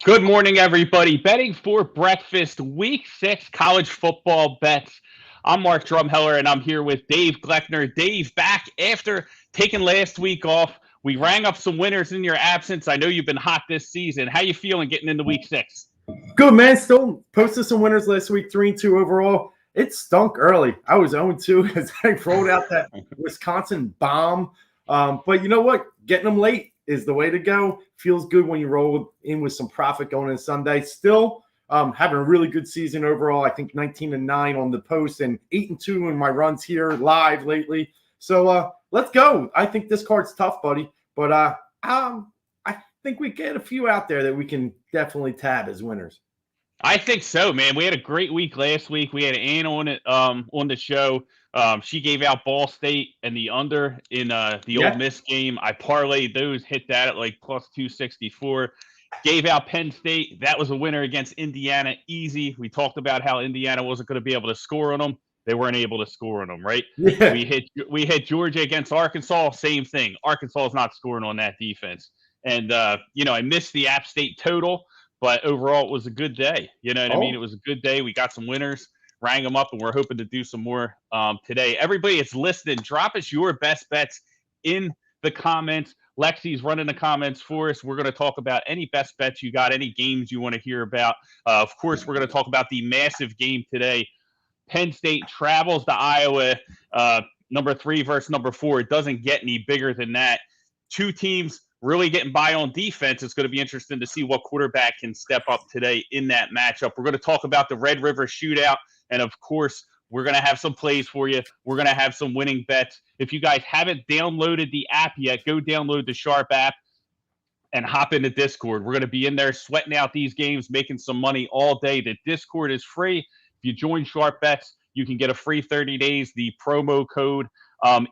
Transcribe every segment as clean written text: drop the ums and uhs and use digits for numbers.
Good morning, everybody. Betting for breakfast, week 6 college football bets. I'm Mark Drumheller, and I'm here with Dave Gleckner. Dave, back after taking last week off. We rang up some winners in your absence. I know you've been hot this season. How you feeling getting into week 6? Good, man. Still posted some winners last week, 3-2 overall. It stunk early. I was 0-2 as I rolled out that Wisconsin bomb. But you know what? Getting them late is the way to go. Feels good when you roll in with some profit going in Sunday. Still having a really good season overall. I think 19-9 on the post and 8-2 in my runs here live lately. So let's go. I think this card's tough, buddy. But I think we get a few out there that we can definitely tab as winners. I think so, man. We had a great week last week. We had Ann on it on the show. She gave out Ball State and the under in the Ole Miss game. I parlayed those, hit that at like plus 264. Gave out Penn State. That was a winner against Indiana, easy. We talked about how Indiana wasn't going to be able to score on them. They weren't able to score on them, right? Yeah. We hit Georgia against Arkansas. Same thing. Arkansas is not scoring on that defense. And I missed the App State total. But overall, it was a good day. You know what I mean? It was a good day. We got some winners, rang them up, and we're hoping to do some more today. Everybody that's listening, drop us your best bets in the comments. Lexi's running the comments for us. We're going to talk about any best bets you got, any games you want to hear about. Of course, we're going to talk about the massive game today. Penn State travels to Iowa, number 3 versus number 4. It doesn't get any bigger than that. Two teams really getting by on defense. It's going to be interesting to see what quarterback can step up today in that matchup. We're going to talk about the Red River Shootout, and of course, we're going to have some plays for you. We're going to have some winning bets. If you guys haven't downloaded the app yet, go download the Sharp app and hop into Discord. We're going to be in there sweating out these games, making some money all day. The Discord is free. If you join Sharp Bets, you can get a free 30 days. The promo code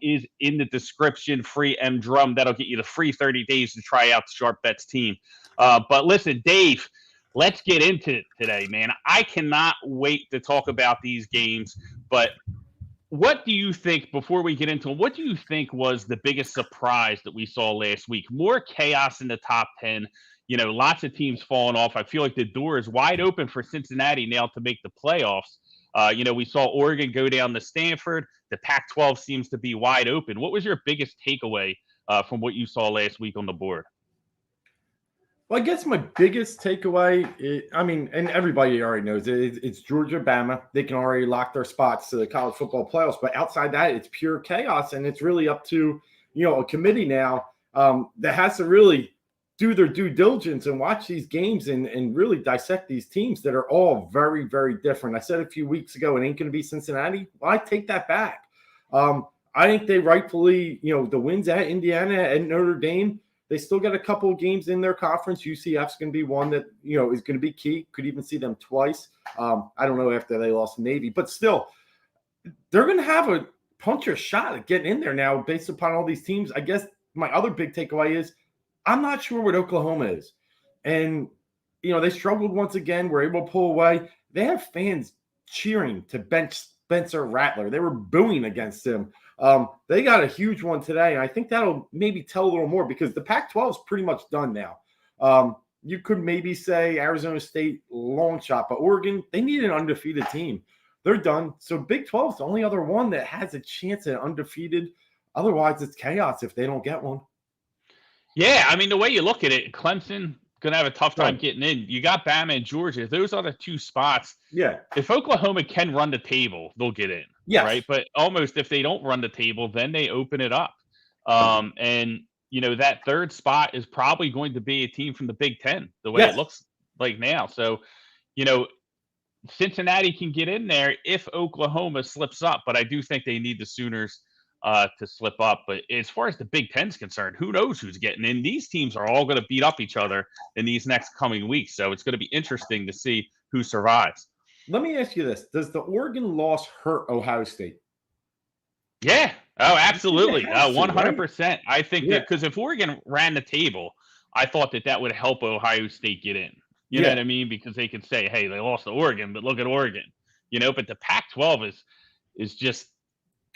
is in the description, free MDrum. That'll get you the free 30 days to try out the Sharp Bets team. But listen, Dave, let's get into it today, man. I cannot wait to talk about these games. But what do you think, before we get into it, what do you think was the biggest surprise that we saw last week? More chaos in the top 10. Lots of teams falling off. I feel like the door is wide open for Cincinnati now to make the playoffs. We saw Oregon go down to Stanford. The Pac-12 seems to be wide open. What was your biggest takeaway from what you saw last week on the board? Well, I guess my biggest takeaway, and everybody already knows it's Georgia, Bama. They can already lock their spots to the college football playoffs. But outside that, it's pure chaos, and it's really up to a committee now that has to really do their due diligence and watch these games and really dissect these teams that are all very, very different. I said a few weeks ago, it ain't going to be Cincinnati. Well, I take that back. I think they rightfully, the wins at Indiana and Notre Dame, they still got a couple of games in their conference. UCF's going to be one that, is going to be key. Could even see them twice. I don't know after they lost Navy, but still, they're going to have a puncher's shot at getting in there now based upon all these teams. I guess my other big takeaway is I'm not sure what Oklahoma is. And, they struggled once again. Were able to pull away. They have fans cheering to bench Spencer Rattler. They were booing against him. They got a huge one today, and I think that'll maybe tell a little more because the Pac-12 is pretty much done now. You could maybe say Arizona State long shot, but Oregon, they need an undefeated team. They're done. So Big 12 is the only other one that has a chance at undefeated. Otherwise, it's chaos if they don't get one. Yeah, the way you look at it, Clemson going to have a tough time getting in. You got Bama and Georgia. Those are the two spots. Yeah. If Oklahoma can run the table, they'll get in. Yes. Right? But almost if they don't run the table, then they open it up. And, that third spot is probably going to be a team from the Big Ten, the way it looks like now. So, Cincinnati can get in there if Oklahoma slips up. But I do think they need the Sooners to slip up. But as far as the Big Ten's concerned, who knows who's getting in? These teams are all going to beat up each other in these next coming weeks. So it's going to be interesting to see who survives. Let me ask you this. Does the Oregon loss hurt Ohio State? Yeah. Oh, absolutely. 100%. Right? I think that because if Oregon ran the table, I thought that would help Ohio State get in. You know what I mean? Because they could say, hey, they lost to Oregon, but look at Oregon. But the Pac-12 is just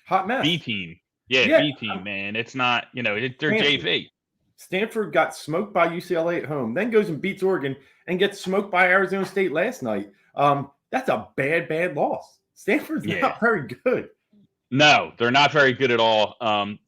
hot mess. B team. Yeah, B team, man. It's not, they're JV. Stanford got smoked by UCLA at home, then goes and beats Oregon and gets smoked by Arizona State last night. That's a bad loss. Stanford's not very good. No, they're not very good at all.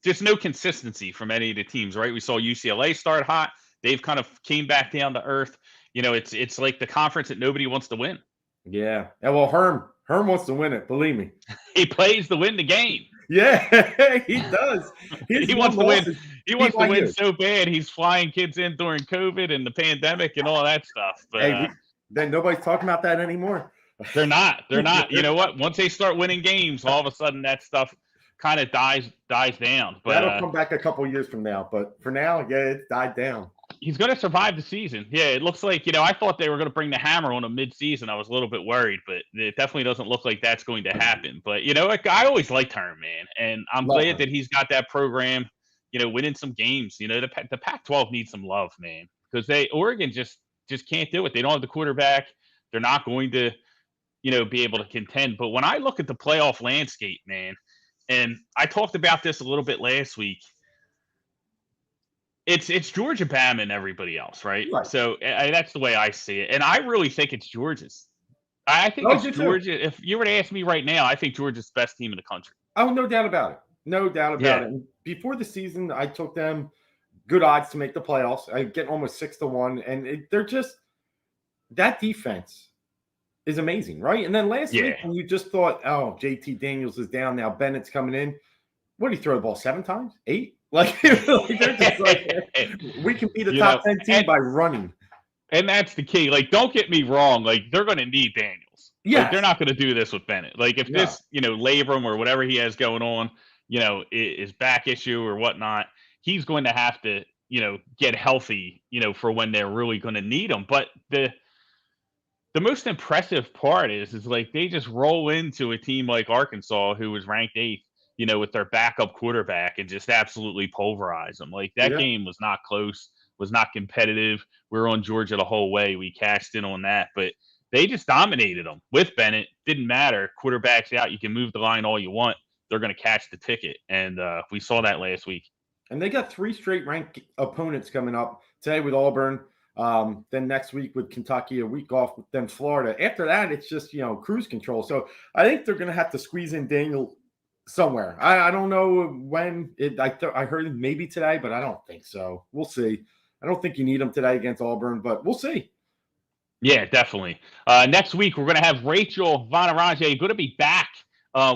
Just no consistency from any of the teams, right? We saw UCLA start hot. They've kind of came back down to earth. It's like the conference that nobody wants to win. Yeah. Well, Herm wants to win it. Believe me. He plays to win the game. Yeah, he does. He wants to win. He wants to win so bad. He's flying kids in during COVID and the pandemic and all that stuff. But then nobody's talking about that anymore. They're not. You know what? Once they start winning games, all of a sudden that stuff kind of dies down. But that'll come back a couple years from now. But for now, it died down. He's going to survive the season. Yeah, it looks like, I thought they were going to bring the hammer on him mid-season. I was a little bit worried, but it definitely doesn't look like that's going to happen. But, I always liked Herm, man. And I'm glad that he's got that program, winning some games. The Pac-12 needs some love, man, because Oregon just can't do it. They don't have the quarterback. They're not going to, be able to contend. But when I look at the playoff landscape, man, and I talked about this a little bit last week, it's Georgia, Bama, and everybody else, right? So that's the way I see it. And I really think it's Georgia's. I think it's Georgia. If you were to ask me right now, I think Georgia's the best team in the country. Oh, no doubt about it. No doubt about it. And before the season, I took them good odds to make the playoffs. I get almost 6-1. And they're just – that defense is amazing, right? And then last week, when you just thought, oh, JT Daniels is down now, Bennett's coming in. What did he throw the ball 7 times? 8? Like, they're just like, we can beat a top 10 team by running. And that's the key. Like, don't get me wrong. Like, they're going to need Daniels. Yeah. Like, they're not going to do this with Bennett. Like, if this, labrum or whatever he has going on, is back issue or whatnot, he's going to have to, get healthy, for when they're really going to need him. But the most impressive part is like they just roll into a team like Arkansas, who was ranked 8th. With their backup quarterback and just absolutely pulverize them. Like that game was not close, was not competitive. We were on Georgia the whole way. We cashed in on that, but they just dominated them with Bennett. Didn't matter. Quarterback's out. You can move the line all you want. They're going to catch the ticket. And we saw that last week. And they got 3 straight ranked opponents coming up today with Auburn. Then next week with Kentucky, a week off with then Florida. After that, it's just, cruise control. So I think they're going to have to squeeze in Daniel somewhere. I don't know when. I heard maybe today, but I don't think so. We'll see. I don't think you need them today against Auburn, but we'll see. Yeah, definitely. Next week, we're going to have Rachel Vanarajay going to be back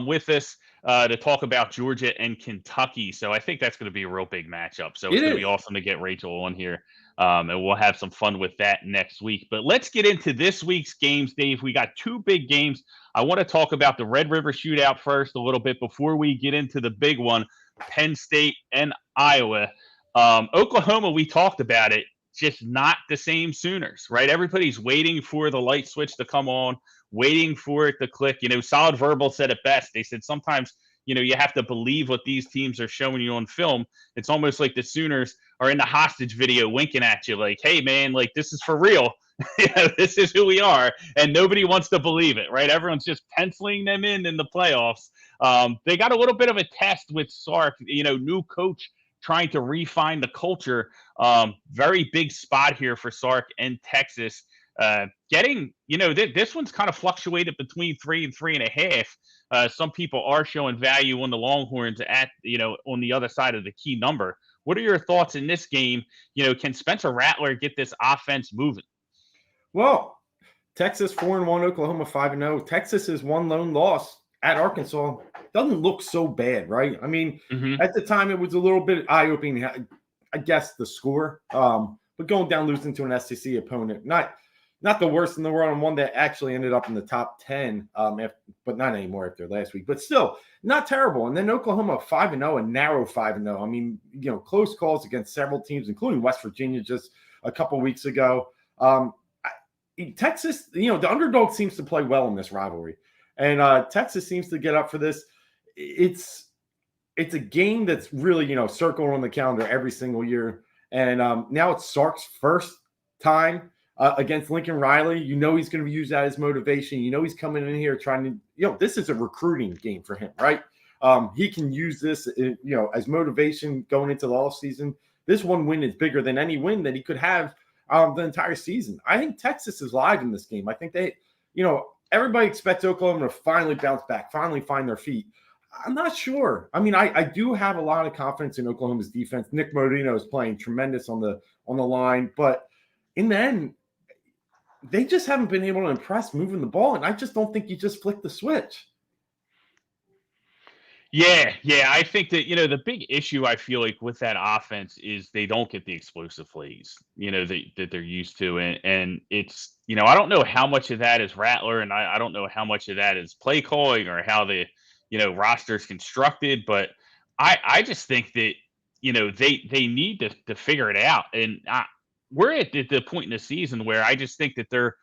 with us to talk about Georgia and Kentucky. So I think that's going to be a real big matchup. So it's going to be awesome to get Rachel on here. And we'll have some fun with that next week. But let's get into this week's games, Dave. We got 2 big games. I want to talk about the Red River Shootout first a little bit before we get into the big one, Penn State and Iowa. Oklahoma, we talked about it, just not the same Sooners, right? Everybody's waiting for the light switch to come on, waiting for it to click. Solid Verbal said it best. They said sometimes, you have to believe what these teams are showing you on film. It's almost like the Sooners are in the hostage video winking at you like, hey, man, like this is for real. This is who we are. And nobody wants to believe it, right? Everyone's just penciling them in the playoffs. They got a little bit of a test with Sark, new coach trying to refine the culture. Very big spot here for Sark and Texas. Getting, this one's kind of fluctuated between 3 and 3.5. Some people are showing value on the Longhorns at, on the other side of the key number. What are your thoughts in this game? Can Spencer Rattler get this offense moving? Well, Texas 4-1, Oklahoma 5-0. Texas is 1 lone loss at Arkansas. Doesn't look so bad, right? I mean, at the time it was a little bit eye-opening, I guess, the score. But going down losing to an SEC opponent, not the worst in the world, and one that actually ended up in the top 10, but not anymore after last week. But still, not terrible. And then Oklahoma 5-0, a narrow 5-0. I mean, close calls against several teams, including West Virginia just a couple weeks ago. Texas, the underdog seems to play well in this rivalry. And Texas seems to get up for this. It's a game that's really, circled on the calendar every single year. And now it's Sark's first time against Lincoln Riley. He's going to use that as motivation. He's coming in here trying to, this is a recruiting game for him, right? He can use this, as motivation going into the offseason this one win is bigger than any win that he could have the entire season. I think Texas is live in this game. I think everybody expects Oklahoma to finally bounce back, finally find their feet. I'm not sure. I mean, I do have a lot of confidence in Oklahoma's defense. Nick Modino is playing tremendous on the line, but in the end, they just haven't been able to impress moving the ball, and I just don't think you just flick the switch. Yeah. I think that, the big issue I feel like with that offense is they don't get the explosive plays, that they're used to. And it's, I don't know how much of that is Rattler, and I don't know how much of that is play calling or how the, roster is constructed. But I just think that, they need to figure it out. And we're at the point in the season where I just think that they're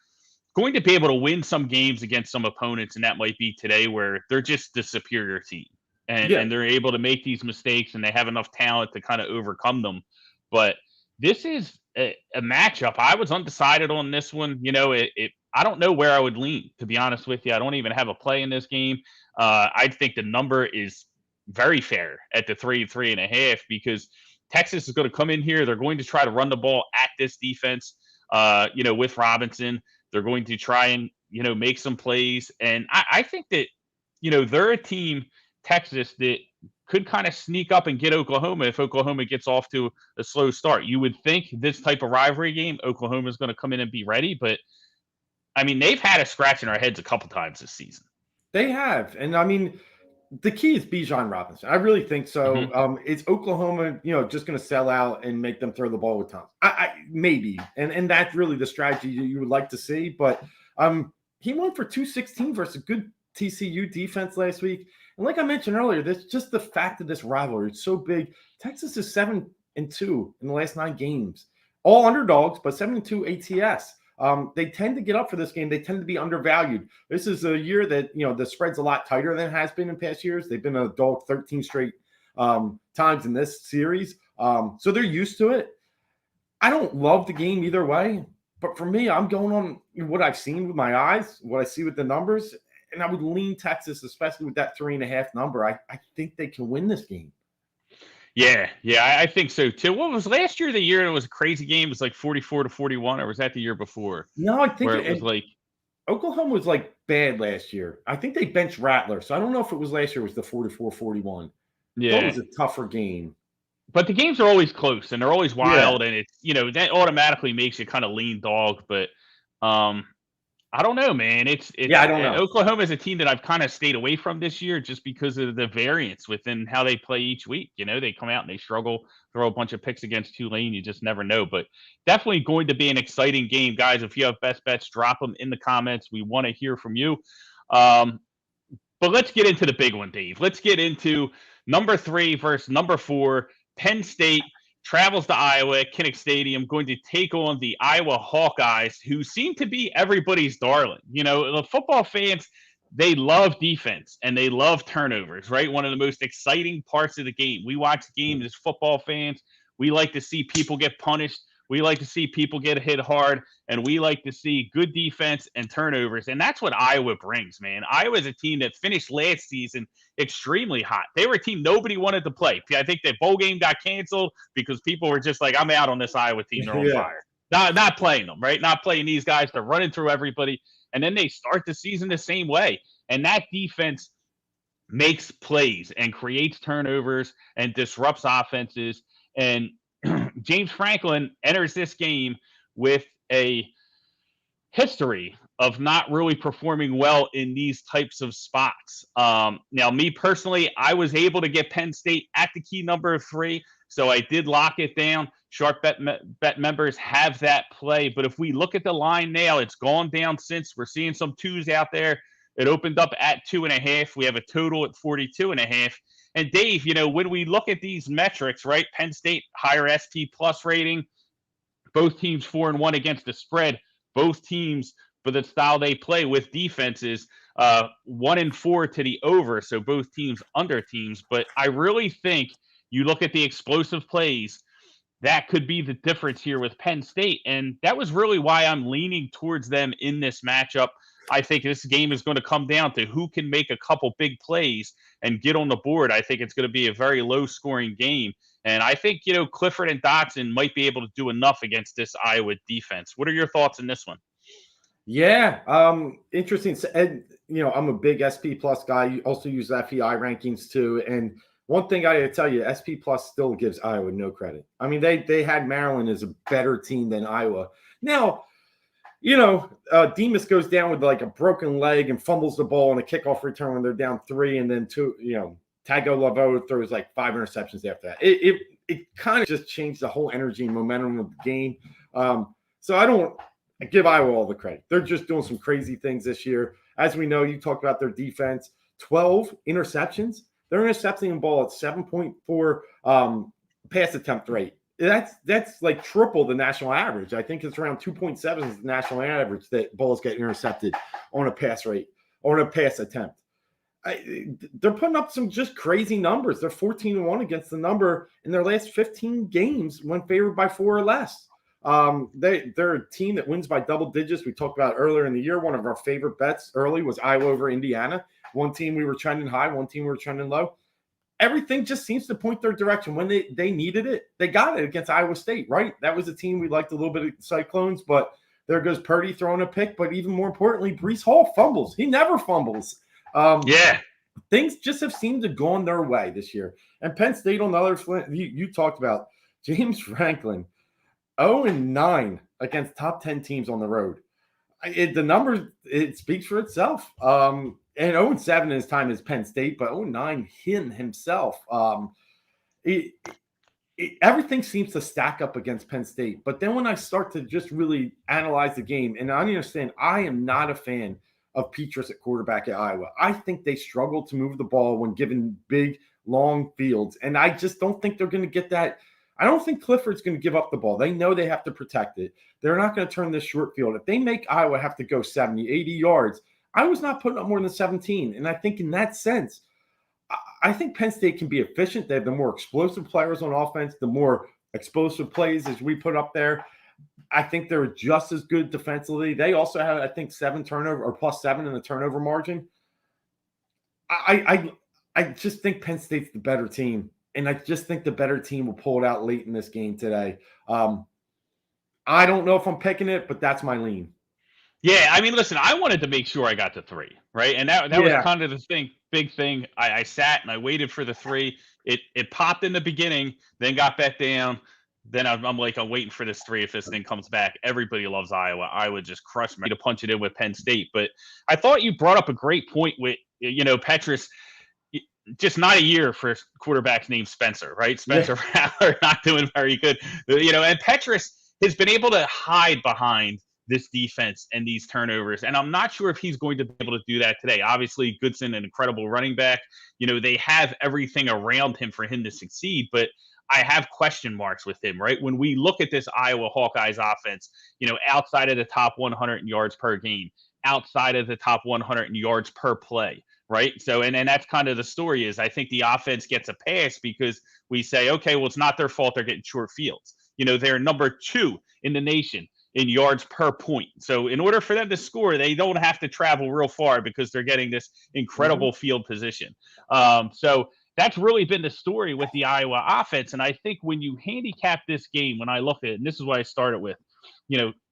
going to be able to win some games against some opponents, and that might be today, where they're just the superior team. And they're able to make these mistakes, and they have enough talent to kind of overcome them. But this is a matchup. I was undecided on this one. I don't know where I would lean, to be honest with you. I don't even have a play in this game. I think the number is very fair at the 3.5, because Texas is going to come in here. They're going to try to run the ball at this defense, with Robinson. They're going to try and, make some plays. And I think that, they're a team, Texas, that could kind of sneak up and get Oklahoma if Oklahoma gets off to a slow start. You would think this type of rivalry game, Oklahoma is going to come in and be ready. But, I mean, they've had us scratching our heads a couple times this season. They have. And, I mean, the key is Bijan Robinson. I really think so. Mm-hmm. It's Oklahoma, just going to sell out and make them throw the ball with Tom. Maybe. And that's really the strategy you would like to see. But he went for 216 versus a good TCU defense last week. And like I mentioned earlier, there's just the fact of this rivalry. It's so big. Texas is 7-2 in the last 9 games. All underdogs, but 7-2 ATS. They tend to get up for this game. They tend to be undervalued. This is a year that, the spread's a lot tighter than it has been in past years. They've been a dog 13 straight times in this series. So they're used to it. I don't love the game either way. But for me, I'm going on what I've seen with my eyes, what I see with the numbers. And I would lean Texas, especially with that 3.5 number. I think they can win this game. Yeah, I think so too. What was last year? The year it was a crazy game. It was like 44-41, or was that the year before? No, I think it was like Oklahoma was like bad last year. I think they benched Rattler, so I don't know if it was last year. It was the 44-41. Yeah, it was a tougher game. But the games are always close and they're always wild, and it's that automatically makes you kind of lean dog. But I don't know, man. I don't know. Oklahoma is a team that I've kind of stayed away from this year just because of the variance within how they play each week. They come out and they struggle, throw a bunch of picks against Tulane. You just never know. But definitely going to be an exciting game, guys. If you have best bets, drop them in the comments. We want to hear from you. But let's get into the big one, Dave. Let's get into number 3 versus number 4. Penn State travels to Iowa at Kinnick Stadium, going to take on the Iowa Hawkeyes, who seem to be everybody's darling. The football fans, they love defense and they love turnovers, right? One of the most exciting parts of the game. We watch games as football fans. We like to see people get punished. We like to see people get hit hard, and we like to see good defense and turnovers. And that's what Iowa brings, man. Iowa is a team that finished last season extremely hot. They were a team nobody wanted to play. I think the bowl game got canceled because people were just like, I'm out on this Iowa team. They're on fire. Not playing them, right? Not playing these guys. They're running through everybody. And then they start the season the same way. And that defense makes plays and creates turnovers and disrupts offenses. And James Franklin enters this game with a history of not really performing well in these types of spots. Now, me personally, I was able to get Penn State at the key number of 3, so I did lock it down. Sharp bet members have that play, but if we look at the line now, it's gone down since. We're seeing some 2s out there. It opened up at 2.5. We have a total at 42.5. And Dave, when we look at these metrics, right? Penn State higher SP plus rating, both teams 4-1 against the spread. Both teams, for the style they play with defenses, 1-4 to the over. So both teams under teams. But I really think you look at the explosive plays, that could be the difference here with Penn State. And that was really why I'm leaning towards them in this matchup. I think this game is going to come down to who can make a couple big plays and get on the board. I think it's going to be a very low-scoring game. And I think, Clifford and Dotson might be able to do enough against this Iowa defense. What are your thoughts on this one? Yeah, interesting. And I'm a big SP plus guy. You also use FEI rankings too. And one thing I tell you, SP plus still gives Iowa no credit. I mean, they had Maryland as a better team than Iowa. Now, Demas goes down with like a broken leg and fumbles the ball on a kickoff return when they're down 3, and then Tago Laveau throws like 5 interceptions after that. It kind of just changed the whole energy and momentum of the game. So I don't give Iowa all the credit. They're just doing some crazy things this year. As we know, you talked about their defense, 12 interceptions. They're intercepting the ball at 7.4 pass attempt rate. That's like triple the national average. I think it's around 2.7 is the national average that balls get intercepted on a pass rate, on a pass attempt. They're putting up some just crazy numbers. They're 14-1 against the number in their last 15 games when favored by 4 or less. They're a team that wins by double digits. We talked about earlier in the year. One of our favorite bets early was Iowa over Indiana. One team we were trending high, one team we were trending low. Everything just seems to point their direction. When they needed it, they got it against Iowa State, right? That was a team we liked a little bit of Cyclones, but there goes Purdy throwing a pick. But even more importantly, Breece Hall fumbles. He never fumbles. Things just have seemed to go on their way this year. And Penn State on the other front, you talked about James Franklin, 0-9 against top 10 teams on the road. The number, it speaks for itself. And 0-7 in his time as Penn State, but 0-9 himself. Everything seems to stack up against Penn State. But then when I start to just really analyze the game, and I understand I am not a fan of Petrus at quarterback at Iowa. I think they struggle to move the ball when given big, long fields. And I just don't think they're going to get that. I don't think Clifford's going to give up the ball. They know they have to protect it. They're not going to turn this short field. If they make Iowa have to go 70, 80 yards, Iowa's not putting up more than 17. And I think in that sense, I think Penn State can be efficient. They have the more explosive players on offense, the more explosive plays as we put up there. I think they're just as good defensively. They also have, I think, 7 turnover or +7 in the turnover margin. I just think Penn State's the better team. And I just think the better team will pull it out late in this game today. I don't know if I'm picking it, but that's my lean. Yeah, I mean, listen, I wanted to make sure I got to 3, right? And that was kind of the big thing. I sat and I waited for the 3. It popped in the beginning, then got back down. Then I'm like, I'm waiting for this 3 if this thing comes back. Everybody loves Iowa. I would just crush me to punch it in with Penn State. But I thought you brought up a great point with, Petrus. Just not a year for quarterbacks named Spencer, right? Spencer Rattler not doing very good. And Petrus has been able to hide behind this defense and these turnovers. And I'm not sure if he's going to be able to do that today. Obviously, Goodson, an incredible running back. They have everything around him for him to succeed, but I have question marks with him, right? When we look at this Iowa Hawkeyes offense, outside of the top 100 in yards per game, outside of the top 100 in yards per play, right? So, and that's kind of the story is I think the offense gets a pass because we say, okay, well, it's not their fault they're getting short fields. They're number 2 in the nation in yards per point. So in order for them to score, they don't have to travel real far because they're getting this incredible field position. So that's really been the story with the Iowa offense. And I think when you handicap this game, when I look at it, and this is what I started with,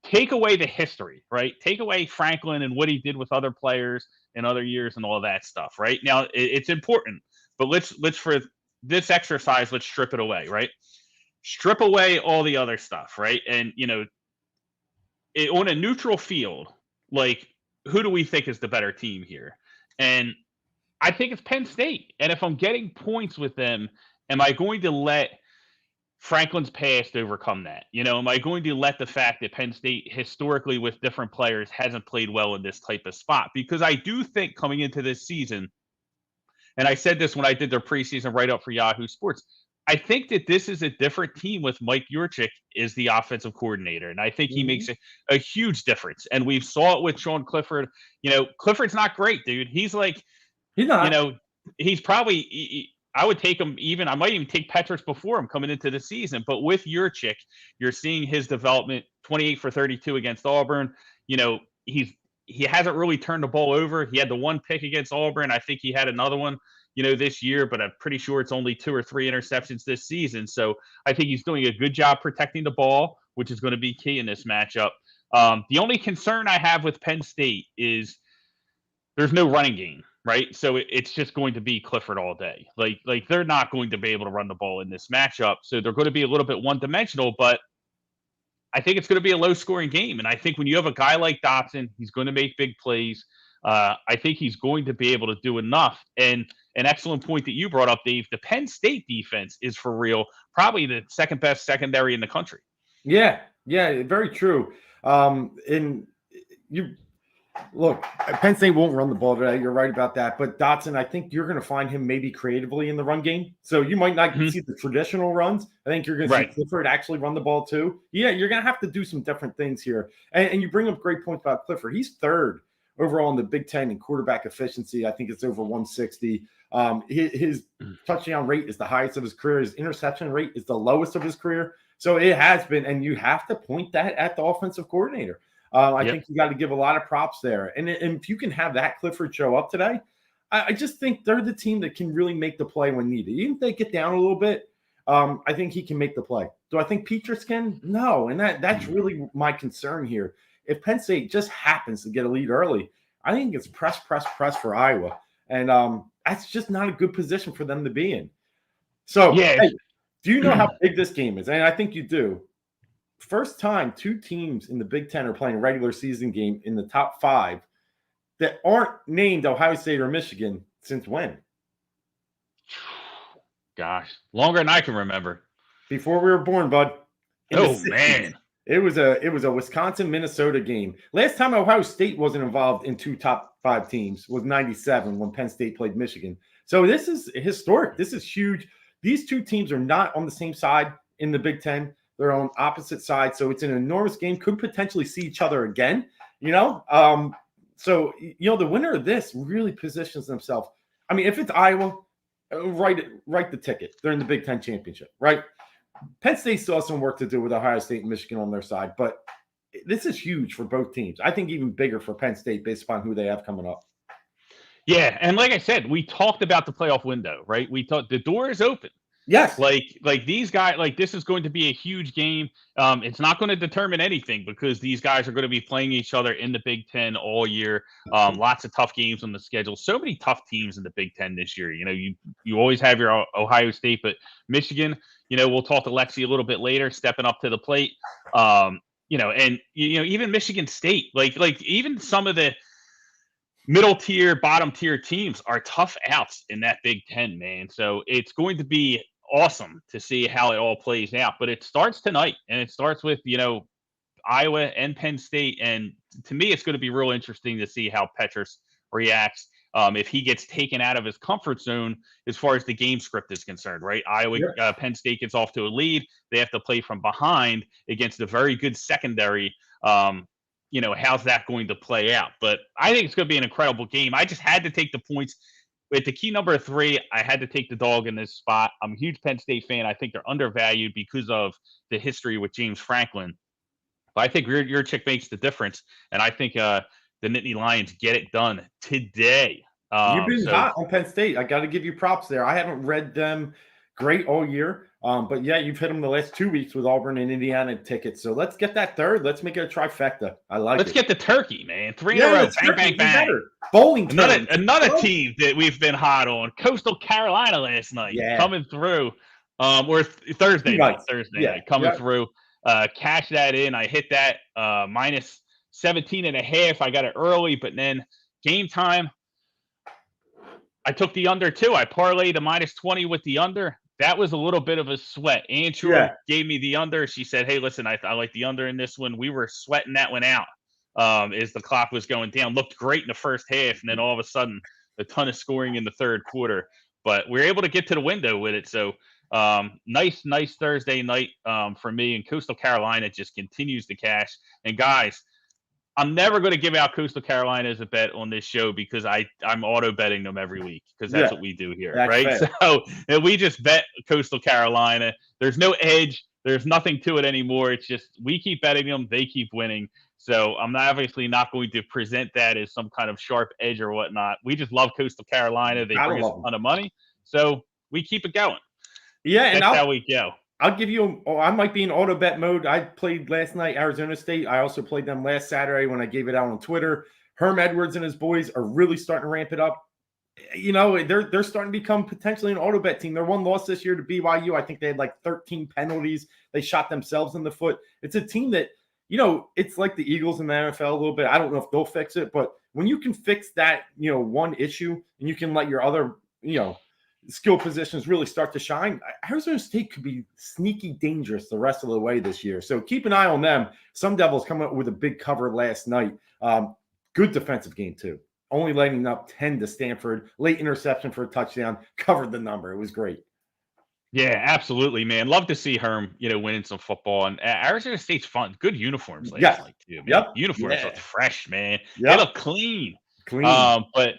take away the history, right? Take away Franklin and what he did with other players in other years and all that stuff, right? Now, it's important, but let's for this exercise, let's strip it away, right? Strip away all the other stuff, right? And, on a neutral field, like, who do we think is the better team here? And I think it's Penn State. And if I'm getting points with them, am I going to let Franklin's past overcome that? Am I going to let the fact that Penn State historically with different players hasn't played well in this type of spot? Because I do think coming into this season, and I said this when I did their preseason write-up for Yahoo Sports, I think that this is a different team with Mike Yurchik as the offensive coordinator. And I think he makes a huge difference. And we saw it with Sean Clifford. Clifford's not great, dude. He's like, he's not. He's probably I would take him even. I might even take Petrus before him coming into the season. But with Yurchik, you're seeing his development. 28 for 32 against Auburn. He's he hasn't really turned the ball over. He had the one pick against Auburn. I think he had another one, this year, but I'm pretty sure it's only 2 or 3 interceptions this season. So I think he's doing a good job protecting the ball, which is going to be key in this matchup. The only concern I have with Penn State is there's no running game, right? So it's just going to be Clifford all day. Like they're not going to be able to run the ball in this matchup. So they're going to be a little bit one-dimensional, but I think it's going to be a low-scoring game. And I think when you have a guy like Dotson, he's going to make big plays. I think he's going to be able to do enough. And an excellent point that you brought up, Dave, the Penn State defense is for real, probably the second best secondary in the country. Yeah, very true. And you look, Penn State won't run the ball today. You're right about that. But Dotson, I think you're going to find him maybe creatively in the run game. So you might not see the traditional runs. I think you're going to see Clifford actually run the ball too. Yeah, you're going to have to do some different things here. And you bring up great points about Clifford. He's third overall in the Big Ten in quarterback efficiency. I think it's over 160. His touchdown rate is the highest of his career. His interception rate is the lowest of his career. So it has been, and you have to point that at the offensive coordinator. I think you got to give a lot of props there. And if you can have that Clifford show up today, I just think they're the team that can really make the play when needed. Even if they get down a little bit, I think he can make the play. Do I think Petrus can? No. And that's really my concern here. If Penn State just happens to get a lead early, I think it's press for Iowa. And that's just not a good position for them to be in. So, hey, do you know how big this game is? And I think you do. First time 2 teams in the Big Ten are playing a regular season game in the top 5 that aren't named Ohio State or Michigan since when? Gosh, longer than I can remember. Before we were born, bud. Man. It was a Wisconsin-Minnesota game. Last time Ohio State wasn't involved in 2 top 5 teams was 97 when Penn State played Michigan. So this is historic. This is huge. These 2 teams are not on the same side in the Big Ten. They're on opposite sides. So it's an enormous game. Could potentially see each other again, So, the winner of this really positions themselves. I mean, if it's Iowa, write the ticket. They're in the Big Ten championship, right? Penn State still has some work to do with Ohio State and Michigan on their side, but this is huge for both teams. I think even bigger for Penn State based upon who they have coming up. Yeah, and like I said, we talked about the playoff window, right? We thought the door is open. Yes. Like these guys, this is going to be a huge game. It's not going to determine anything because these guys are going to be playing each other in the Big Ten all year. Lots of tough games on the schedule. So many tough teams in the Big Ten this year. You always have your Ohio State, but Michigan, we'll talk to Lexi a little bit later, stepping up to the plate. And even Michigan State, like even some of the middle tier, bottom tier teams are tough outs in that Big Ten, man. So it's going to be awesome to see how it all plays out. But it starts tonight, and it starts with, Iowa and Penn State. And to me, it's going to be real interesting to see how Petrus reacts if he gets taken out of his comfort zone as far as the game script is concerned, right? Penn State gets off to a lead. They have to play from behind against a very good secondary. How's that going to play out? But I think it's going to be an incredible game. I just had to take the points. With the key number 3, I had to take the dog in this spot. I'm a huge Penn State fan. I think they're undervalued because of the history with James Franklin. But I think your chick makes the difference, and I think the Nittany Lions get it done today. You've been hot on Penn State. I got to give you props there. I haven't read them great all year. But yeah, you've hit them the last 2 weeks with Auburn and Indiana tickets. So let's get that third. Let's make it a trifecta. I like it. Let's get the turkey, man. 3 in a row. Bang, bang, bang. Bowling. Another team that we've been hot on. Coastal Carolina last night. Yeah. Coming through. Or Thursday night. Coming through. Cash that in. I hit that minus 17.5. I got it early, but then game time, I took the under too. I parlayed the minus 20 with the under. That was a little bit of a sweat. Andrew gave me the under. She said, hey, listen, I like the under in this one. We were sweating that one out as the clock was going down. Looked great in the first half, and then all of a sudden, a ton of scoring in the third quarter. But we were able to get to the window with it. So nice Thursday night for me. And Coastal Carolina just continues to cash. And, guys, I'm never going to give out Coastal Carolina as a bet on this show because I'm auto betting them every week because that's what we do here, right? Fair. So and we just bet Coastal Carolina. There's no edge. There's nothing to it anymore. It's just we keep betting them. They keep winning. So I'm obviously not going to present that as some kind of sharp edge or whatnot. We just love Coastal Carolina. They Gotta bring us love a 'em. ton of money. So we keep it going. Yeah, and That's how we go. I'll give you. I might be in auto bet mode. I played last night, Arizona State. I also played them last Saturday when I gave it out on Twitter. Herm Edwards and his boys are really starting to ramp it up. They're starting to become potentially an auto bet team. Their one loss this year to BYU, I think they had like 13 penalties. They shot themselves in the foot. It's a team that, it's like the Eagles in the NFL a little bit. I don't know if they'll fix it, but when you can fix that, one issue and you can let your other, skill positions really start to shine, Arizona State could be sneaky dangerous the rest of the way this year. So keep an eye on them. Sun Devils coming up with a big cover last night. Good defensive game too. Only letting up 10 to Stanford. Late interception for a touchdown. Covered the number. It was great. Yeah, absolutely, man. Love to see Herm, winning some football. And Arizona State's fun. Good uniforms last night too, man. Yep. Uniforms look fresh, man. Yep. They look clean. But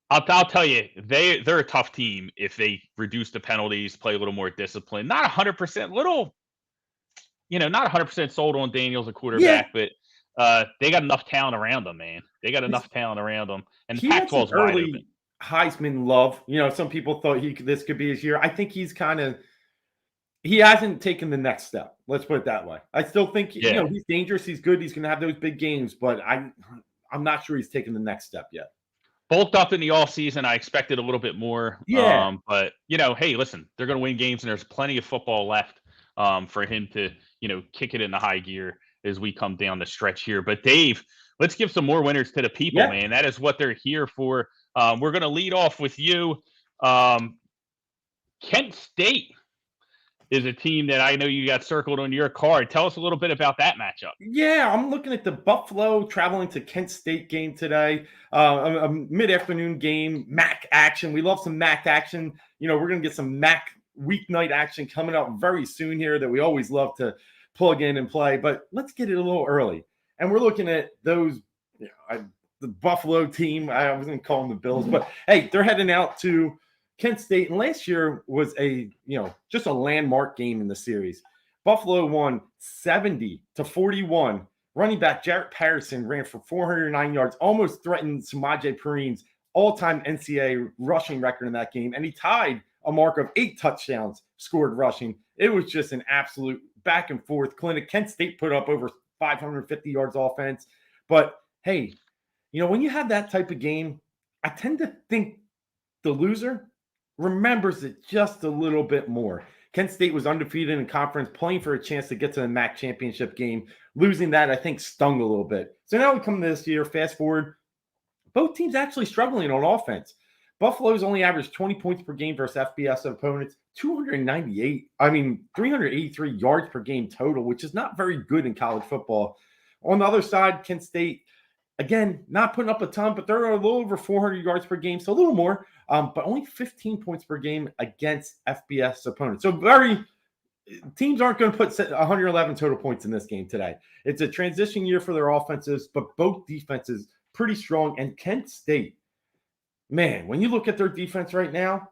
I'll tell you, they're a tough team if they reduce the penalties, play a little more discipline. Not 100%, not 100% sold on Daniels, a quarterback, but they got enough talent around them, man. They got enough talent around them, and the Pac-12's wide open. Heisman love. Some people thought this could be his year. I think he hasn't taken the next step. Let's put it that way. I still think he's dangerous. He's good. He's going to have those big games, but I'm not sure he's taken the next step yet. Bulked up in the offseason. I expected a little bit more. Yeah. But hey, listen, they're going to win games, and there's plenty of football left for him to kick it into high gear as we come down the stretch here. But Dave, let's give some more winners to the people, man. That is what they're here for. We're going to lead off with you. Kent State is a team that I know you got circled on your card. Tell us a little bit about that matchup. Yeah, I'm looking at the Buffalo traveling to Kent State game today. A mid-afternoon game, MAC action. We love some MAC action. We're going to get some MAC weeknight action coming up very soon here that we always love to plug in and play. But let's get it a little early. And we're looking at those, the Buffalo team. I was going to call them the Bills. But, hey, they're heading out to Kent State, and last year was just a landmark game in the series. Buffalo won 70-41. Running back Jarrett Patterson ran for 409 yards, almost threatened Samaje Perrine's all-time NCAA rushing record in that game, and he tied a mark of 8 touchdowns scored rushing. It was just an absolute back-and-forth clinic. Kent State put up over 550 yards offense. But, hey, when you have that type of game, I tend to think the loser remembers it just a little bit more. Kent State was undefeated in conference, playing for a chance to get to the MAC championship game. Losing that, I think, stung a little bit. So now we come to this year, fast forward, both teams actually struggling on offense. Buffalo's only averaged 20 points per game versus FBS opponents, 383 yards per game total, which is not very good in college football. On the other side, Kent State, again, not putting up a ton, but they're a little over 400 yards per game, so a little more, but only 15 points per game against FBS opponents. So teams aren't going to put 111 total points in this game today. It's a transition year for their offenses, but both defenses pretty strong. And Kent State, man, when you look at their defense right now,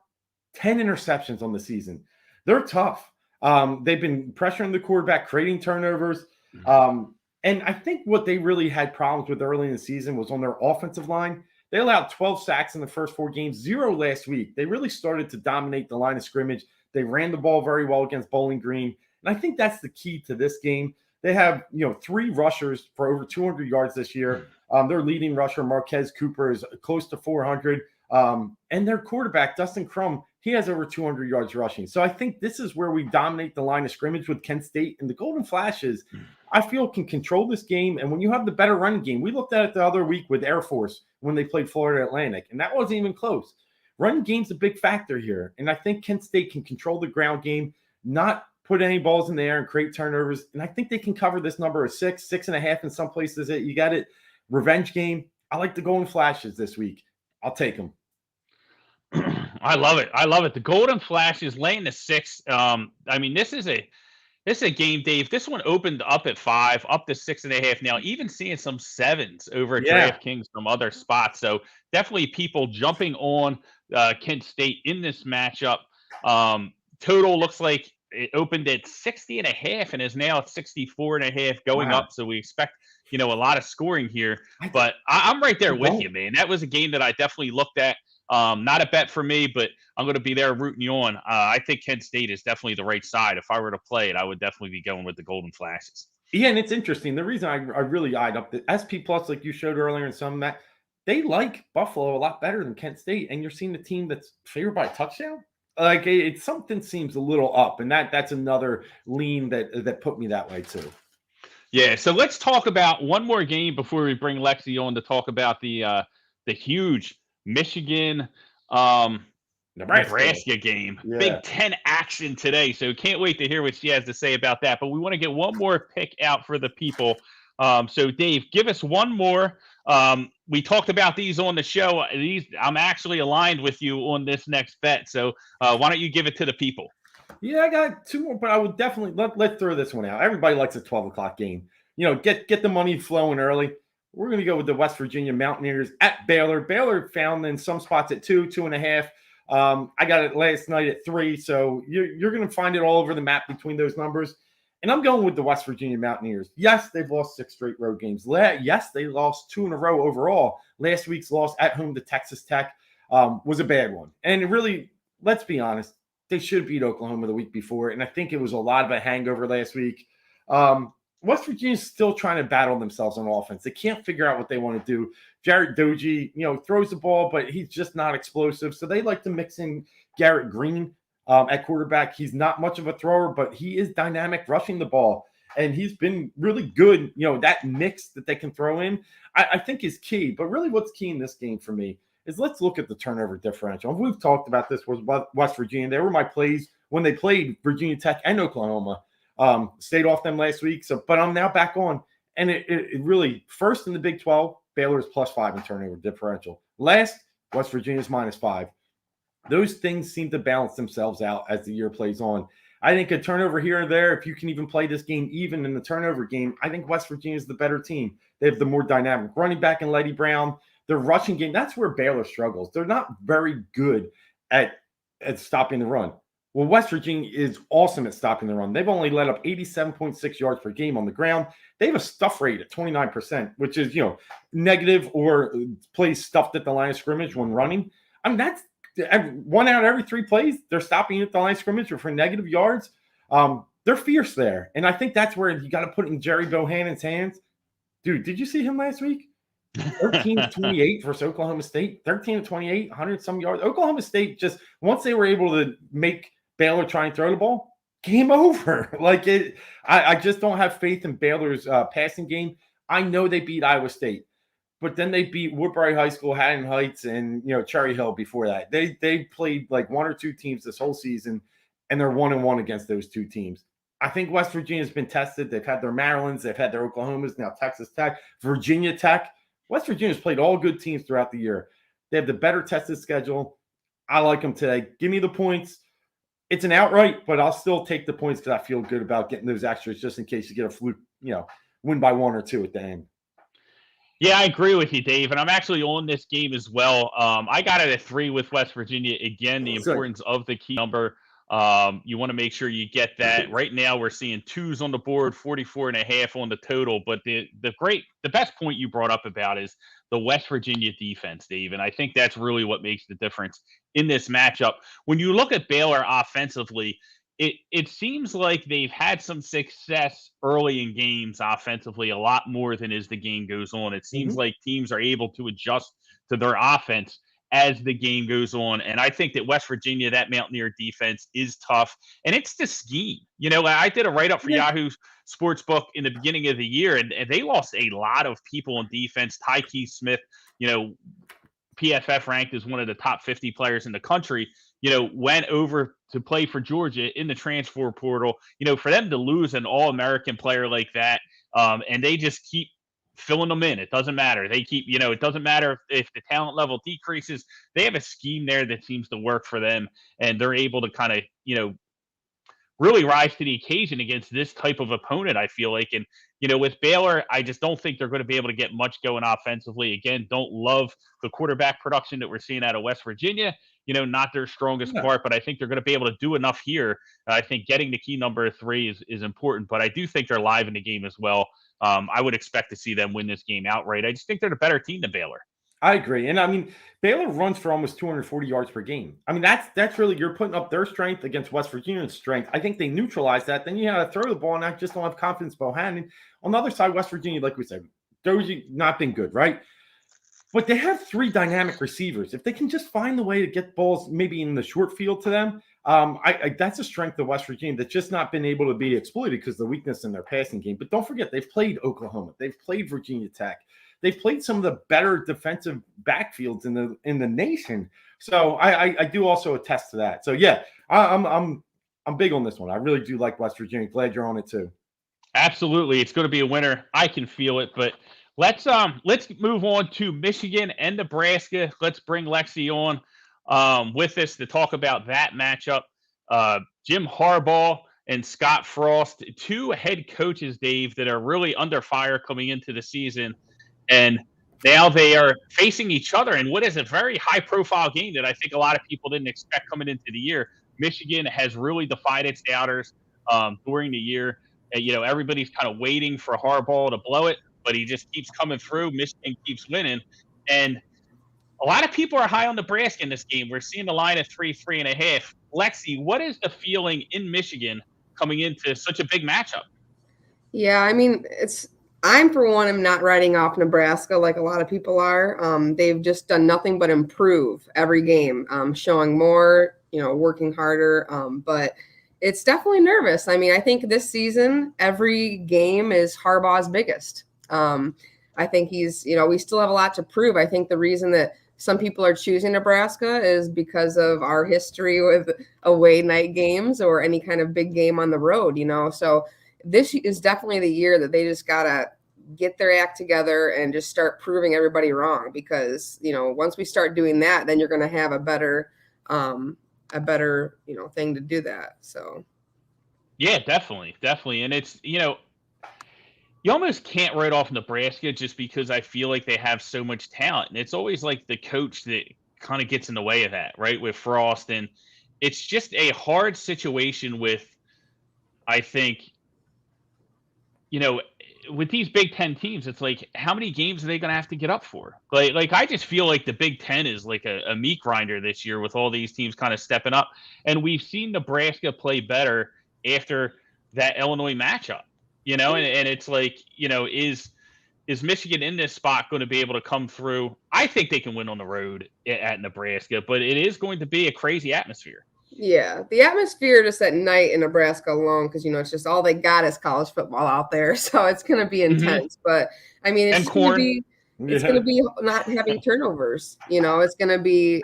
10 interceptions on the season. They're tough. They've been pressuring the quarterback, creating turnovers. And I think what they really had problems with early in the season was on their offensive line. They allowed 12 sacks in the first 4 games, 0 last week. They really started to dominate the line of scrimmage. They ran the ball very well against Bowling Green. And I think that's the key to this game. They have, 3 rushers for over 200 yards this year. Their leading rusher, Marquez Cooper, is close to 400. And their quarterback, Dustin Crum, he has over 200 yards rushing. So I think this is where we dominate the line of scrimmage with Kent State. And the Golden Flashes, I feel, can control this game. And when you have the better running game, we looked at it the other week with Air Force when they played Florida Atlantic, and that wasn't even close. Running game's a big factor here. And I think Kent State can control the ground game, not put any balls in the air and create turnovers. And I think they can cover this number of 6, 6.5 in some places. You got it. Revenge game. I like the Golden Flashes this week. I'll take them. I love it. The Golden Flashes laying the 6. This is a game, Dave. This one opened up at 5, up to 6.5 now, even seeing some 7s over at DraftKings from other spots. So definitely people jumping on Kent State in this matchup. Total looks like it opened at 60.5 and is now at 64.5 going up. So we expect, a lot of scoring here. I, But I'm right I there with don't. you, man. That was a game that I definitely looked at. Not a bet for me, but I'm going to be there rooting you on. I think Kent State is definitely the right side. If I were to play it, I would definitely be going with the Golden Flashes. Yeah, and it's interesting. The reason I really eyed up the SP Plus, like you showed earlier, and some that they like Buffalo a lot better than Kent State, and you're seeing a team that's favored by a touchdown. Like it something seems a little up, and that's another lean that put me that way too. Yeah, so let's talk about one more game before we bring Lexi on to talk about the huge Michigan Nebraska. Nebraska game. Yeah. Big Ten action today. So can't wait to hear what she has to say about that. But we want to get one more pick out for the people. So Dave, give us one more. We talked about these on the show. I'm actually aligned with you on this next bet. So why don't you give it to the people? Yeah, I got two more, but I would definitely let's throw this one out. Everybody likes a 12 o'clock game. Get the money flowing early. We're going to go with the West Virginia Mountaineers at Baylor. Baylor found in some spots at 2.5. I got it last night at 3. So you're going to find it all over the map between those numbers. And I'm going with the West Virginia Mountaineers. Yes, they've lost 6 straight road games. Yes, they lost 2 in a row overall. Last week's loss at home to Texas Tech was a bad one. And really, let's be honest, they should beat Oklahoma the week before. And I think it was a lot of a hangover last week. West Virginia's still trying to battle themselves on offense. They can't figure out what they want to do. Jarrett Doege, throws the ball, but he's just not explosive. So they like to mix in Garrett Green at quarterback. He's not much of a thrower, but he is dynamic rushing the ball. And he's been really good. That mix that they can throw in, I think is key. But really what's key in this game for me is let's look at the turnover differential. We've talked about this with West Virginia. They were my plays when they played Virginia Tech and Oklahoma. Stayed off them last week. But I'm now back on. And it really, first in the Big 12, Baylor is +5 in turnover differential. Last, West Virginia is -5. Those things seem to balance themselves out as the year plays on. I think a turnover here and there, if you can even play this game even in the turnover game, I think West Virginia is the better team. They have the more dynamic running back in Letty Brown. The rushing game, that's where Baylor struggles. They're not very good at stopping the run. Well, West Virginia is awesome at stopping the run. They've only let up 87.6 yards per game on the ground. They have a stuff rate at 29%, which is, negative or plays stuffed at the line of scrimmage when running. I mean, that's 1 out of every 3 plays. They're stopping at the line of scrimmage for negative yards. They're fierce there. And I think that's where you got to put it in Jerry Bohannon's hands. Dude, did you see him last week? 13-28 versus Oklahoma State. 13-28, 100-some yards. Oklahoma State just, once they were able to make Baylor try and throw the ball, game over. I just don't have faith in Baylor's passing game. I know they beat Iowa State, but then they beat Woodbury High School, Haddon Heights, and Cherry Hill before that. They played like 1 or 2 teams this whole season, and they're 1-1 against those 2 teams. I think West Virginia's been tested. They've had their Marylands, they've had their Oklahomas, now Texas Tech, Virginia Tech. West Virginia's played all good teams throughout the year. They have the better tested schedule. I like them today. Give me the points. It's an outright, but I'll still take the points because I feel good about getting those extras just in case you get a fluke, win by 1 or 2 at the end. Yeah, I agree with you, Dave. And I'm actually on this game as well. I got it at 3 with West Virginia. Again, the importance of the key number. You want to make sure you get that. Right now, we're seeing 2s on the board, 44.5 on the total. But the best point you brought up about is the West Virginia defense, Dave. And I think that's really what makes the difference in this matchup. When you look at Baylor offensively, it seems like they've had some success early in games offensively, a lot more than as the game goes on. It seems like teams are able to adjust to their offense as the game goes on. And I think that West Virginia, that Mountaineer defense is tough. And it's the scheme. I did a write-up for Yahoo Sportsbook in the beginning of the year, and they lost a lot of people on defense. Tyke Smith, PFF ranked as one of the top 50 players in the country, went over to play for Georgia in the transfer portal. For them to lose an All-American player like that, and they just keep filling them in. It doesn't matter. They keep, it doesn't matter if the talent level decreases. They have a scheme there that seems to work for them, and they're able to kind of, really rise to the occasion against this type of opponent, I feel like. And, with Baylor, I just don't think they're going to be able to get much going offensively. Again, don't love the quarterback production that we're seeing out of West Virginia. Not their strongest part, but I think they're going to be able to do enough here. I think getting the key number 3 is important, but I do think they're live in the game as well. I would expect to see them win this game outright. I just think they're the better team than Baylor. I agree. And I mean, Baylor runs for almost 240 yards per game. I mean, that's really, you're putting up their strength against West Virginia's strength. I think they neutralize that. Then you got to throw the ball, and I just don't have confidence Bohannon. On the other side, West Virginia, like we said, Dozie not been good, right? But they have 3 dynamic receivers. If they can just find the way to get balls maybe in the short field to them, that's a strength of West Virginia that's just not been able to be exploited because of the weakness in their passing game. But don't forget, they've played Oklahoma. They've played Virginia Tech. They've played some of the better defensive backfields in the nation. So I do also attest to that. So yeah, I'm big on this one. I really do like West Virginia. Glad you're on it too. Absolutely, it's going to be a winner. I can feel it. But let's move on to Michigan and Nebraska. Let's bring Lexi on with us to talk about that matchup. Jim Harbaugh and Scott Frost, 2 head coaches, Dave, that are really under fire coming into the season. And now they are facing each other in what is a very high-profile game that I think a lot of people didn't expect coming into the year. Michigan has really defied its doubters during the year. Everybody's kind of waiting for Harbaugh to blow it, but he just keeps coming through. Michigan keeps winning. And a lot of people are high on Nebraska in this game. We're seeing the line at 3.5. Lexi, what is the feeling in Michigan coming into such a big matchup? Yeah, I mean, I'm for one, I'm not writing off Nebraska like a lot of people are. They've just done nothing but improve every game, showing more, working harder. But it's definitely nervous. I mean, I think this season, every game is Harbaugh's biggest. I think he's, we still have a lot to prove. I think the reason that some people are choosing Nebraska is because of our history with away night games or any kind of big game on the road, So this is definitely the year that they just got to get their act together and just start proving everybody wrong, because, once we start doing that, then you're going to have a better, thing to do that. So. Yeah, definitely. And it's, you almost can't write off Nebraska just because I feel like they have so much talent. And it's always like the coach that kind of gets in the way of that, right? With Frost. And it's just a hard situation with, I think, with these Big Ten teams, it's like, how many games are they going to have to get up for? Like I just feel like the Big Ten is like a meat grinder this year with all these teams kind of stepping up. And we've seen Nebraska play better after that Illinois matchup, and it's like, is Michigan in this spot going to be able to come through? I think they can win on the road at Nebraska, but it is going to be a crazy atmosphere. Yeah, the atmosphere just at night in Nebraska alone, because, it's just all they got is college football out there. So it's going to be intense. But, I mean, it's going to be not having turnovers. It's going to be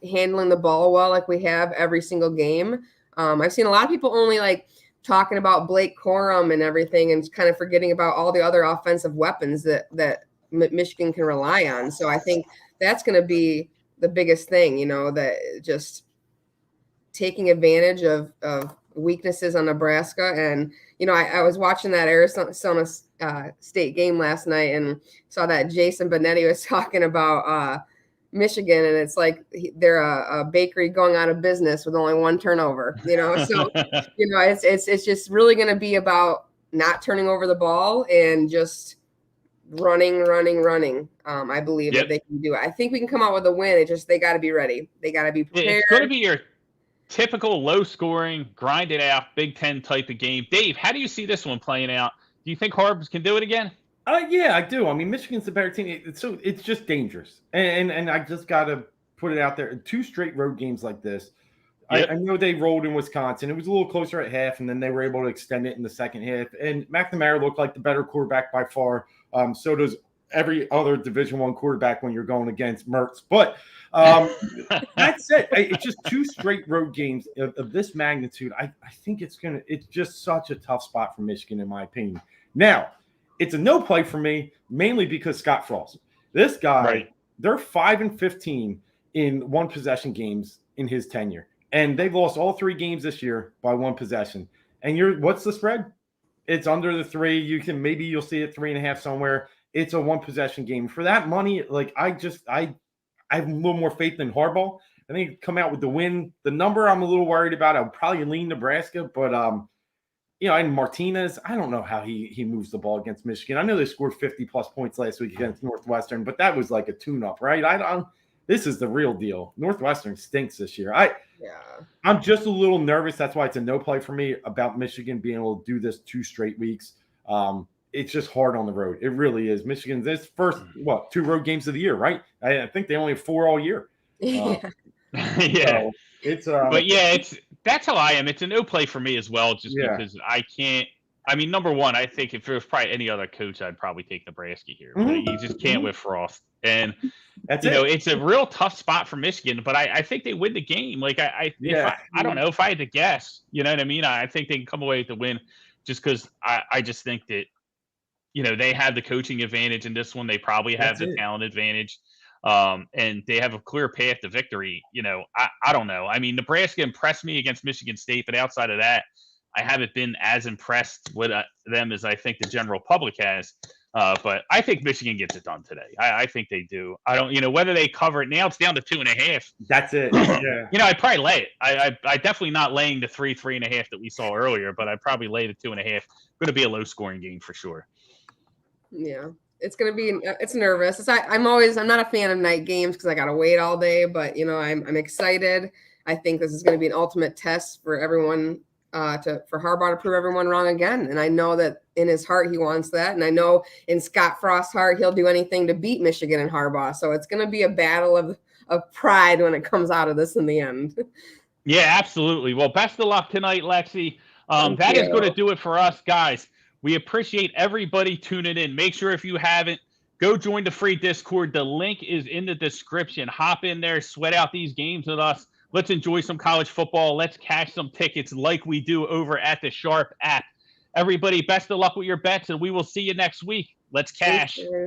handling the ball well like we have every single game. I've seen a lot of people only talking about Blake Corum and everything and kind of forgetting about all the other offensive weapons that Michigan can rely on. So I think that's going to be the biggest thing, that just taking advantage of weaknesses on Nebraska. And, I was watching that Arizona State game last night and saw that Jason Benetti was talking about Michigan, and it's like they're a bakery going out of business with only 1 turnover, so, it's just really going to be about not turning over the ball and just running. I believe that they can do it. I think we can come out with a win. They got to be ready. They got to be prepared. It's going to be your typical low-scoring, grind-it-out Big Ten type of game. Dave, how do you see this one playing out? Do you think Harbs can do it again? Yeah, I do. I mean, Michigan's a better team. It's just dangerous. And I just got to put it out there. 2 straight road games like this. Yep. I know they rolled in Wisconsin. It was a little closer at half, and then they were able to extend it in the second half. And McNamara looked like the better quarterback by far. So does every other Division I quarterback when you're going against Mertz. But that's it. It's just 2 straight road games of this magnitude. I think it's just such a tough spot for Michigan, in my opinion. Now, it's a no play for me, mainly because Scott Frost. This guy, right. They're 5-15 in 1 possession games in his tenure. And they've lost all 3 games this year by 1 possession. And what's the spread? It's under the 3. You'll see it 3.5 somewhere. It's a 1 possession game. For that money, I have a little more faith in Harbaugh. I think come out with the win. The number I'm a little worried about. I'll probably lean Nebraska, but and Martinez, I don't know how he moves the ball against Michigan. I know they scored 50-plus points last week against Northwestern, but that was like a tune-up, right? This is the real deal. Northwestern stinks this year. I'm just a little nervous. That's why it's a no play for me about Michigan being able to do this 2 straight weeks. It's just hard on the road. It really is. Michigan's this first 2 road games of the year, right? I think they only have 4 all year. Yeah. So it's but that's how I am. It's a no play for me as well, just because I can't. I mean, number one, I think if it was probably any other coach, I'd probably take Nebraska here. But you just can't with Frost. And it's a real tough spot for Michigan, but I think they win the game. Like I don't know if I had to guess, you know what I mean? I think they can come away with the win just because I just think that, they have the coaching advantage in this one. They probably have the talent advantage. And they have a clear path to victory. I don't know. I mean, Nebraska impressed me against Michigan State, but outside of that, I haven't been as impressed with them as I think the general public has. But I think Michigan gets it done today. I think they do. I don't, whether they cover it now, it's down to 2.5. That's it. Yeah. I'd probably lay it. I definitely not laying the 3.5 that we saw earlier, but I'd probably lay the 2.5. Going to be a low scoring game for sure. Yeah. It's going to be, it's nervous. I'm not a fan of night games because I got to wait all day, but I'm excited. I think this is going to be an ultimate test for everyone, for Harbaugh to prove everyone wrong again. And I know that in his heart, he wants that. And I know in Scott Frost's heart, he'll do anything to beat Michigan and Harbaugh. So it's going to be a battle of pride when it comes out of this in the end. Yeah, absolutely. Well, best of luck tonight, Lexi. That is going to do it for us, guys. We appreciate everybody tuning in. Make sure if you haven't, go join the free Discord. The link is in the description. Hop in there, sweat out these games with us. Let's enjoy some college football. Let's cash some tickets like we do over at the Sharp app. Everybody, best of luck with your bets, and we will see you next week. Let's cash.